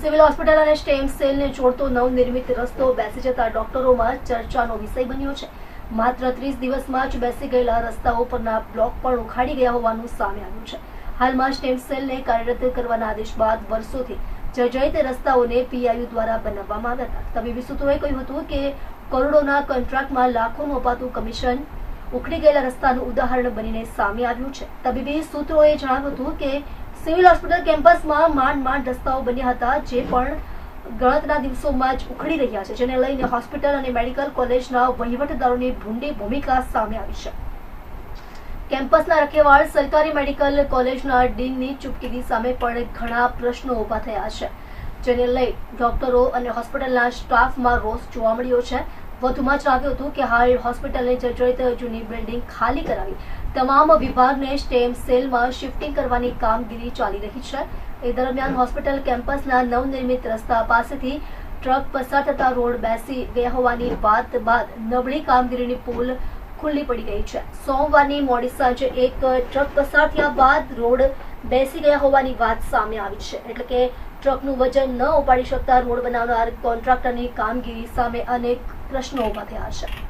Civil hospital અને stem સેલને જોડતો નવનિર્મિત રસ્તો બેસી જતા ડોક્ટરોમાં ચર્ચાનો વિષય બન્યો છે. માત્ર 30 દિવસમાં જ બેસી ગયેલા રસ્તાઓ પરના બ્લોક પણ ઉખાડી ગયા હોવાનું સામે આવ્યું છે. હાલમાં સ્ટેમ સેલને કાર્યરત કરવાના આદેશ બાદ વર્ષોથી જર્જરિત રસ્તાઓને પીઆઈયુ દ્વારા બનાવવામાં આવ્યા હતા. તબીબી સૂત્રોએ કહ્યું હતું કે કરોડોના કોન્ટ્રાક્ટમાં લાખોનું અપાતું કમિશન ઉખડી ગયેલા રસ્તાનું ઉદાહરણ બનીને સામે આવ્યું છે. તબીબી સૂત્રોએ જણાવ્યું હતું કે સિવિલ હોસ્પિટલ કેમ્પસમાં માંડ રસ્તાઓ બન્યા હતા, જે પણ ગણતરીના દિવસોમાં જ ઉખડી રહ્યા છે, જેને લઈને હોસ્પિટલ અને મેડિકલ કોલેજના વહીવટદારોની ભૂંડી ભૂમિકા સામે આવી છે. કેમ્પસના રખેવાળ સરકારી મેડિકલ કોલેજના ડીનની ચૂપકીદી સામે પણ ઘણા પ્રશ્નો ઉભા થયા છે, જેને લઈ ડોક્ટરો અને હોસ્પિટલના સ્ટાફમાં રોષ જોવા મળ્યો છે. વધુમાં જણાવ્યું હતું કે હાલ હોસ્પિટલને જર્જરિત જૂની બિલ્ડિંગ ખાલી કરાવી તમામ વિભાગને સ્ટેમ સેલમાં શિફ્ટિંગ કરવાની કામગીરી ચાલી રહી છે. એ દરમિયાન હોસ્પિટલ કેમ્પસના નવનિર્મિત રસ્તા પાસેથી ટ્રક પસાર થતા રોડ બેસી ગયા હોવાની વાત બાદ નબળી કામગીરીની પુલ ખુલ્લી પડી ગઈ છે. સોમવારની મોડી સાંજે એક ટ્રક પસાર થયા બાદ રોડ બેસી ગયા હોવાની વાત સામે આવી છે. એટલે કે ટ્રકનું વજન ન ઉપાડી શકતા રોડ બનાવનાર કોન્ટ્રાક્ટરની કામગીરી સામે અનેક પ્રશ્નો ઉભા થયા છે.